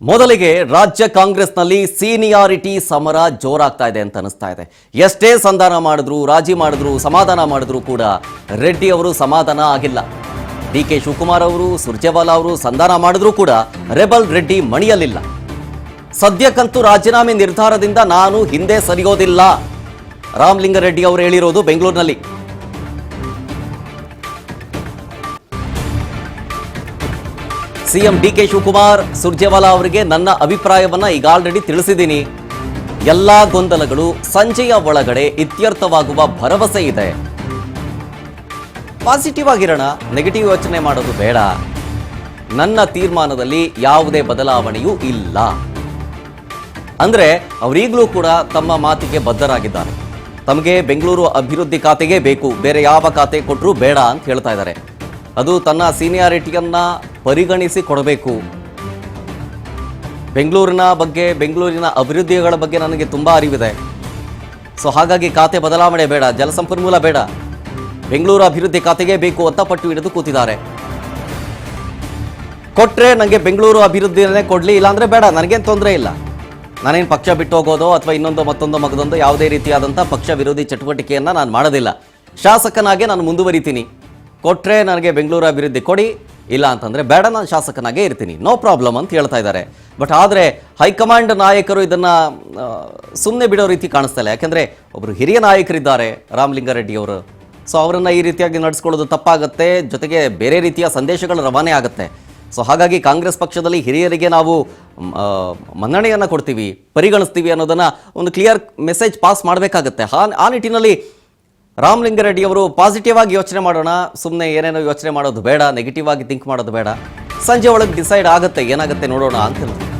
ಮೊದಲಿಗೆ ರಾಜ್ಯ ಕಾಂಗ್ರೆಸ್ನಲ್ಲಿ ಸೀನಿಯಾರಿಟಿ ಸಮರ ಜೋರಾಗ್ತಾ ಇದೆ ಅಂತ ಅನಿಸ್ತಾ ಇದೆ. ಎಷ್ಟೇ ಸಂಧಾನ ಮಾಡಿದ್ರು, ರಾಜಿ ಮಾಡಿದ್ರು, ಸಮಾಧಾನ ಮಾಡಿದ್ರು ಕೂಡ ರೆಡ್ಡಿ ಅವರು ಸಮಾಧಾನ ಆಗಿಲ್ಲ. ಡಿ.ಕೆ. ಶಿವಕುಮಾರ್ ಅವರು, ಸುರ್ಜೇವಾಲಾ ಅವರು ಸಂಧಾನ ಮಾಡಿದ್ರು ಕೂಡ ರೆಬಲ್ ರೆಡ್ಡಿ ಮಣಿಯಲಿಲ್ಲ. ಸದ್ಯಕ್ಕಂತೂ ರಾಜೀನಾಮೆ ನಿರ್ಧಾರದಿಂದ ನಾನು ಹಿಂದೆ ಸರಿಯೋದಿಲ್ಲ, ರಾಮಲಿಂಗಾರೆಡ್ಡಿ ಅವರು ಹೇಳಿರೋದು ಬೆಂಗಳೂರಿನಲ್ಲಿ. ಸಿಎಂ ಡಿ.ಕೆ. ಶಿವಕುಮಾರ್, ಸುರ್ಜೇವಾಲಾ ಅವರಿಗೆ ನನ್ನ ಅಭಿಪ್ರಾಯವನ್ನ ಈಗ ಆಲ್ರೆಡಿ ತಿಳಿಸಿದ್ದೀನಿ. ಎಲ್ಲಾ ಗೊಂದಲಗಳು ಸಂಜೆಯ ಒಳಗಡೆ ಇತ್ಯರ್ಥವಾಗುವ ಭರವಸೆ ಇದೆ. ಪಾಸಿಟಿವ್ ಆಗಿರೋಣ, ನೆಗೆಟಿವ್ ಯೋಚನೆ ಮಾಡೋದು ಬೇಡ. ನನ್ನ ತೀರ್ಮಾನದಲ್ಲಿ ಯಾವುದೇ ಬದಲಾವಣೆಯೂ ಇಲ್ಲ ಅಂದ್ರೆ ಅವರೀಗಲೂ ಕೂಡ ತಮ್ಮ ಮಾತಿಗೆ ಬದ್ಧರಾಗಿದ್ದಾರೆ. ತಮಗೆ ಬೆಂಗಳೂರು ಅಭಿವೃದ್ಧಿ ಖಾತೆಗೆ ಬೇಕು, ಬೇರೆ ಯಾವ ಖಾತೆ ಕೊಟ್ಟರೂ ಬೇಡ ಅಂತ ಹೇಳ್ತಾ ಇದ್ದಾರೆ. ಅದು ತನ್ನ ಸೀನಿಯಾರಿಟಿಯನ್ನ ಪರಿಗಣಿಸಿ ಕೊಡಬೇಕು. ಬೆಂಗಳೂರಿನ ಬಗ್ಗೆ, ಬೆಂಗಳೂರಿನ ಅಭಿವೃದ್ಧಿಗಳ ಬಗ್ಗೆ ನನಗೆ ತುಂಬಾ ಅರಿವಿದೆ. ಸೊ ಹಾಗಾಗಿ ಖಾತೆ ಬದಲಾವಣೆ ಬೇಡ, ಜಲಸಂಪನ್ಮೂಲ ಬೇಡ, ಬೆಂಗಳೂರು ಅಭಿವೃದ್ಧಿ ಖಾತೆಗೆ ಬೇಕು ಅಂತ ಪಟ್ಟು ಹಿಡಿದು ಕೂತಿದ್ದಾರೆ. ಕೊಟ್ರೆ ನನಗೆ ಬೆಂಗಳೂರು ಅಭಿವೃದ್ಧಿಯನ್ನೇ ಕೊಡ್ಲಿ, ಇಲ್ಲಾಂದ್ರೆ ಬೇಡ, ನನಗೇನು ತೊಂದರೆ ಇಲ್ಲ. ನಾನೇನು ಪಕ್ಷ ಬಿಟ್ಟು ಹೋಗೋದು ಅಥವಾ ಇನ್ನೊಂದು ಮತ್ತೊಂದು ಮಗದೊಂದು ಯಾವುದೇ ರೀತಿಯಾದಂಥ ಪಕ್ಷ ವಿರೋಧಿ ಚಟುವಟಿಕೆಯನ್ನು ನಾನು ಮಾಡೋದಿಲ್ಲ. ಶಾಸಕನಾಗೆ ನಾನು ಮುಂದುವರಿತೀನಿ. ಕೊಟ್ಟರೆ ನನಗೆ ಬೆಂಗಳೂರು ಅಭಿವೃದ್ಧಿ ಕೊಡಿ, ಇಲ್ಲ ಅಂತಂದರೆ ಬೇಡ, ನಾನು ಶಾಸಕನಾಗೇ ಇರ್ತೀನಿ, ನೋ ಪ್ರಾಬ್ಲಮ್ ಅಂತ ಹೇಳ್ತಾ ಇದ್ದಾರೆ. ಬಟ್ ಆದರೆ ಹೈಕಮಾಂಡ್ ನಾಯಕರು ಇದನ್ನು ಸುಮ್ಮನೆ ಬಿಡೋ ರೀತಿ ಕಾಣಿಸ್ತಾ ಇಲ್ಲ. ಯಾಕೆಂದರೆ ಒಬ್ಬರು ಹಿರಿಯ ನಾಯಕರಿದ್ದಾರೆ ರಾಮಲಿಂಗಾರೆಡ್ಡಿ ಅವರು. ಸೊ ಅವರನ್ನು ಈ ರೀತಿಯಾಗಿ ನಡೆಸ್ಕೊಳ್ಳೋದು ತಪ್ಪಾಗುತ್ತೆ, ಜೊತೆಗೆ ಬೇರೆ ರೀತಿಯ ಸಂದೇಶಗಳು ರವಾನೆ ಆಗುತ್ತೆ. ಸೊ ಹಾಗಾಗಿ ಕಾಂಗ್ರೆಸ್ ಪಕ್ಷದಲ್ಲಿ ಹಿರಿಯರಿಗೆ ನಾವು ಮನ್ನಣೆಯನ್ನು ಕೊಡ್ತೀವಿ, ಪರಿಗಣಿಸ್ತೀವಿ ಅನ್ನೋದನ್ನು ಒಂದು ಕ್ಲಿಯರ್ ಮೆಸೇಜ್ ಪಾಸ್ ಮಾಡಬೇಕಾಗತ್ತೆ. ಆ ನಿಟ್ಟಿನಲ್ಲಿ ರಾಮಲಿಂಗಾರೆಡ್ಡಿ ಅವರು ಪಾಸಿಟಿವ್ ಆಗಿ ಯೋಚನೆ ಮಾಡೋಣ, ಸುಮ್ಮನೆ ಏನೇನೋ ಯೋಚನೆ ಮಾಡೋದು ಬೇಡ, ನೆಗೆಟಿವ್ ಆಗಿ ಥಿಂಕ್ ಮಾಡೋದು ಬೇಡ. ಸಂಜೆ ಒಳಗೆ ಡಿಸೈಡ್ ಆಗುತ್ತೆ, ಏನಾಗುತ್ತೆ ನೋಡೋಣ ಅಂತ ಹೇಳ್ತಾರೆ.